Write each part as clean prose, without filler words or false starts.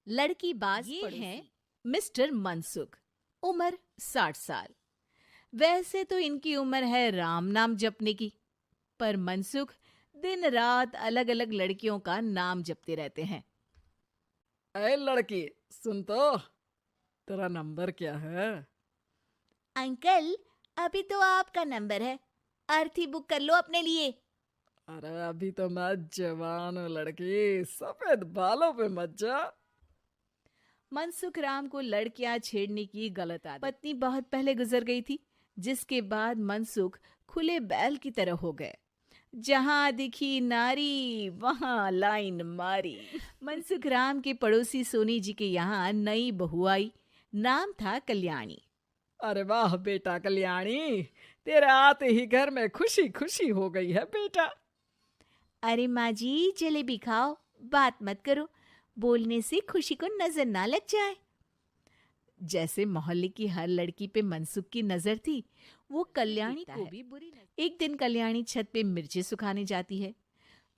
लड़की बाज ये पड़ोसी। हैं मिस्टर मनसुख, उम्र 60 साल। वैसे तो इनकी उम्र है राम नाम जपने की, पर मनसुख दिन रात अलग अलग लड़कियों का नाम जपते रहते हैं। अरे लड़की, सुन तो, तेरा नंबर क्या है? अंकल, अभी तो आपका नंबर है, अर्थी बुक कर लो अपने लिए। अरे अभी तो मैं जवान हूँ लड़की, सफेद बालों पे मत जा। मनसुख राम को लड़कियां छेड़ने की गलत आदत पत्नी बहुत पहले गुजर गई थी, जिसके बाद मनसुख खुले बैल की तरह हो गए। जहां दिखी नारी वहां लाइन मारी। मनसुख राम के पड़ोसी सोनी जी के यहाँ नई बहू आई। नाम था कल्याणी। अरे वाह बेटा कल्याणी, तेरे आते ही घर में खुशी खुशी हो गई है बेटा। अरे माँ जी, जलेबी खाओ, बात मत करो, बोलने से खुशी को नजर ना लग जाए। जैसे मोहल्ले की हर लड़की पे मनसुख की नजर थी, वो कल्याणी को भी बुरी नजर। एक दिन कल्याणी छत पे मिर्ची सुखाने जाती है।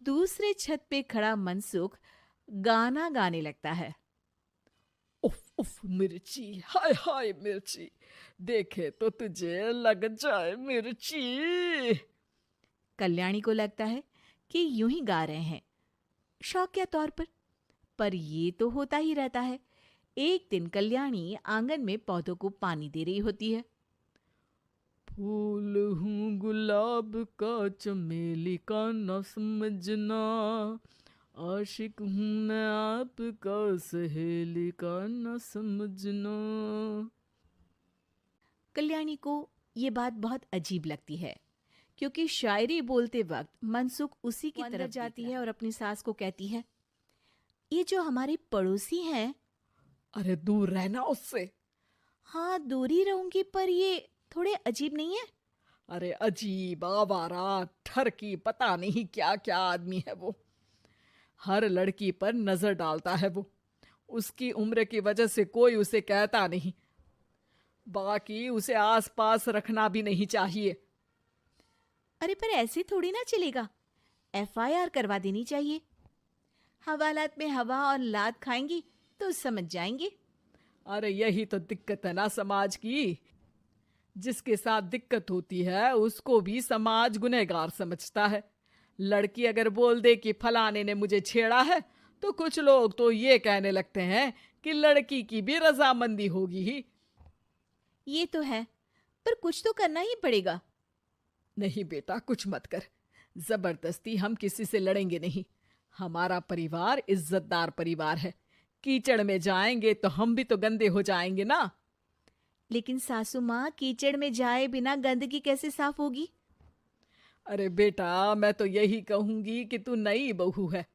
दूसरे छत पे खड़ा मनसुख गाना गाने लगता है। उफ उफ मिर्ची, हाय हाय मिर्ची, देखे तो तुझे लग जाए मिर्ची। कल्याणी को लगता है कि यूं ही गा रहे हैं, शौकिया तौर पर ये तो होता ही रहता है। एक दिन कल्याणी आंगन में पौधों को पानी दे रही होती है। फूल हूँ गुलाब का, चमेली का न समझना, आशिक हूँ मैं आपका, सहेली का न समझना। कल्याणी को ये बात बहुत अजीब लगती है, क्योंकि शायरी बोलते वक्त मनसुख उसी की तरफ जाती है और अपनी सास को कहती है, ये जो हमारे पड़ोसी हैं। अरे दूर रहना उससे। हाँ, दूरी रहूंगी, पर ये थोड़े अजीब नहीं है? अरे अजीब, आवारा, ठरकी, पता नहीं क्या क्या आदमी है वो। हर लड़की पर नजर डालता है वो। उसकी उम्र की वजह से कोई उसे कहता नहीं। बाकी उसे आसपास रखना भी नहीं चाहिए। अरे पर ऐसे थोड़ी ना चलेगा, एफआईआर करवा देनी चाहिए। हवालात में हवा और लात खाएंगी तो समझ जाएंगे। अरे यही तो दिक्कत है ना समाज की। जिसके साथ दिक्कत होती है उसको भी समाज गुनहगार समझता है। लड़की अगर बोल दे कि फलाने ने मुझे छेड़ा है, तो कुछ लोग तो ये कहने लगते हैं कि लड़की की भी रजामंदी होगी ही। ये तो है, पर कुछ तो करना ही पड़ेगा। नहीं बेटा, कुछ मत कर। जबरदस्ती हम किसी से लड़ेंगे नहीं। हमारा परिवार इज्जतदार परिवार है। कीचड़ में जाएंगे तो हम भी तो गंदे हो जाएंगे ना। लेकिन सासू माँ, कीचड़ में जाए बिना गंदगी कैसे साफ होगी? अरे बेटा, मैं तो यही कहूंगी कि तू नई बहू है,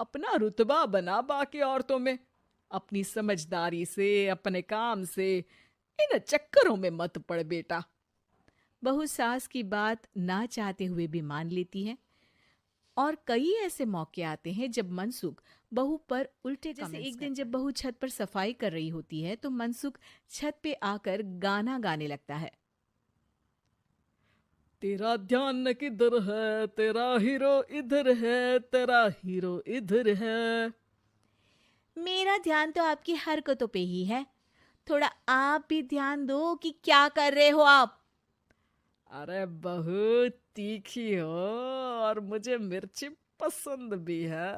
अपना रुतबा बना बाकी औरतों में। अपनी समझदारी से, अपने काम से इन चक्करों में मत पड़ बेटा। बहू सास की बात ना चाहते हुए भी मान लेती है। और कई ऐसे मौके आते हैं जब मनसुख बहू पर उल्टे जैसे एक दिन जब बहू छत पर सफाई कर रही होती है, तो मनसुख छत पे आकर गाना गाने लगता है। तेरा ध्यान किधर है, तेरा हीरो इधर है, तेरा हीरो इधर है। मेरा ध्यान तो आपकी हरकतों पे ही है, थोड़ा आप भी ध्यान दो कि क्या कर रहे हो आप। अरे बहुत तीखी हो और मुझे मिर्ची पसंद भी है।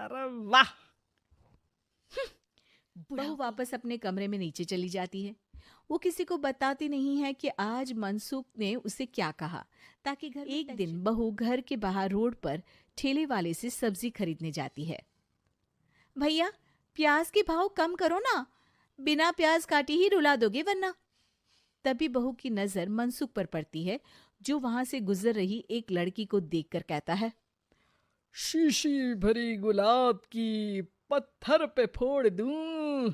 अरे वाह। बहू वापस अपने कमरे में नीचे चली जाती है। वो किसी को बताती नहीं है कि आज मनसुख ने उसे क्या कहा, ताकि घर एक दिन बहू घर के बाहर रोड पर ठेले वाले से सब्जी खरीदने जाती है। भैया, प्याज के भाव कम करो ना, बिना प्याज काटे ही रुला दोगे वरना। तभी बहू की नजर मनसुख पर पड़ती है, जो वहां से गुजर रही एक लड़की को देखकर कहता है, शीशी भरी गुलाब की, पत्थर पे फोड़ दूं,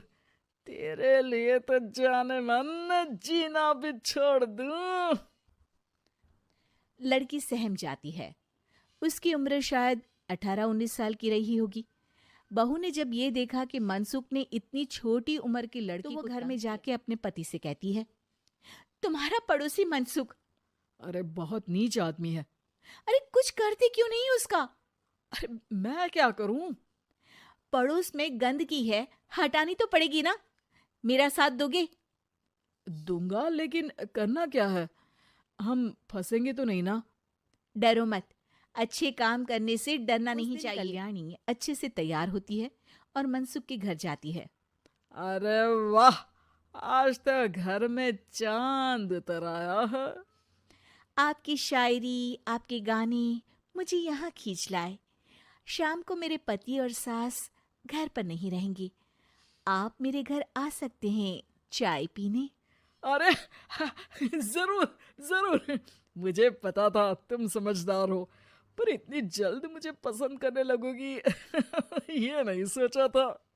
तेरे लिए तो जाने मन जीना भी छोड़ दूं। लड़की सहम जाती है। उसकी उम्र शायद 18-19 साल की रही होगी। बहू ने जब ये देखा कि मनसुख ने इतनी छोटी उम्र की लड़की, तो वो घर में जाके अपने पति से कहती है, तुम्हारा पड़ोसी मनसुख। अरे बहुत नीच आदमी है। अरे कुछ करते क्यों नहीं उसका? अरे मैं क्या करूं? पड़ोस में गंदगी है, हटानी तो पड़ेगी ना। मेरा साथ दोगे? दूंगा, लेकिन करना क्या है? हम फंसेंगे तो नहीं ना? डरो मत, अच्छे काम करने से डरना उस नहीं दिन चाहिए। कल्याणी कल्याणी अच्छे से तैयार होती है और मनसुख के घर जाती है। अरे वाह, आज तो घर में चांद उतर आया है। आपकी शायरी, आपके गाने मुझे यहाँ खींच लाए। शाम को मेरे पति और सास घर पर नहीं रहेंगे। आप मेरे घर आ सकते हैं चाय पीने। अरे जरूर जरूर, मुझे पता था तुम समझदार हो, पर इतनी जल्द मुझे पसंद करने लगोगी ये नहीं सोचा था।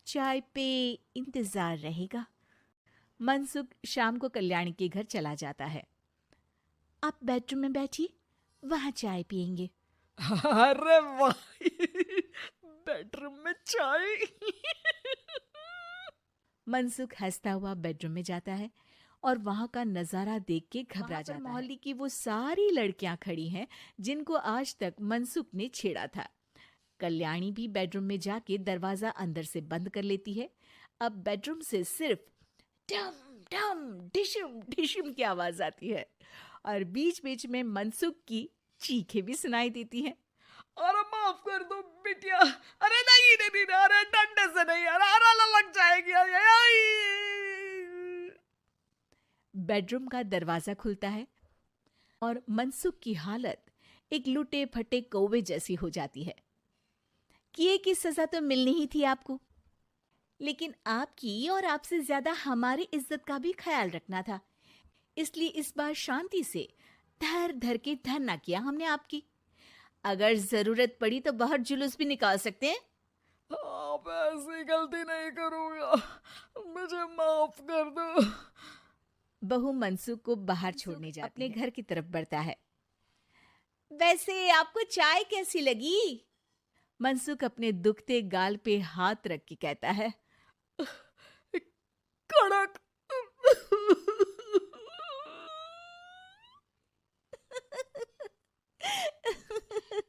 चाय पे इंतजार रहेगा। मनसुख शाम को कल्याणी के घर चला जाता है। आप बेडरूम में बैठिए, वहां चाय पियेंगे। अरे वाह बेडरूम में चाय मनसुख हंसता हुआ बेडरूम में जाता है और वहां का नजारा देख के घबरा वहां पर जाता है। मोहल्ले की वो सारी लड़कियां खड़ी हैं जिनको आज तक मनसुख ने छेड़ा था। कल्याणी भी बेडरूम में जाके दरवाजा अंदर से बंद कर लेती है। अब बेडरूम से सिर्फ डम डम डिशुम डिशुम की आवाज आती है और बीच बीच में मनसुख की चीखें भी सुनाई देती हैं। अरे माफ कर दो बिटिया, अरे नहीं नहीं नहीं, अरे डंडे से नहीं, अरे अरे लग जाएगी, अरे, आई। बेडरूम का दरवाजा खुलता है और मनसुख की हालत एक लुटे फटे कौवे जैसी हो जाती है। किए की सजा तो मिलनी ही थी आपको, लेकिन आपकी और आपसे ज्यादा हमारी इज्जत का भी ख्याल रखना था। इसलिए इस बार शांति से धर धर के धरना किया हमने आपकी। अगर जरूरत पड़ी तो बाहर जुलूस भी निकाल सकते हैं। आप ऐसी गलती नहीं करूंगा, मुझे माफ कर दो। बहू मनसुख को बाहर छोड़ने जाती अपने घर की तरफ बढ़ता है। वैसे आपको चाय कैसी लगी? मनसुख अपने दुखते गाल पे हाथ रख के कहता है। कड़क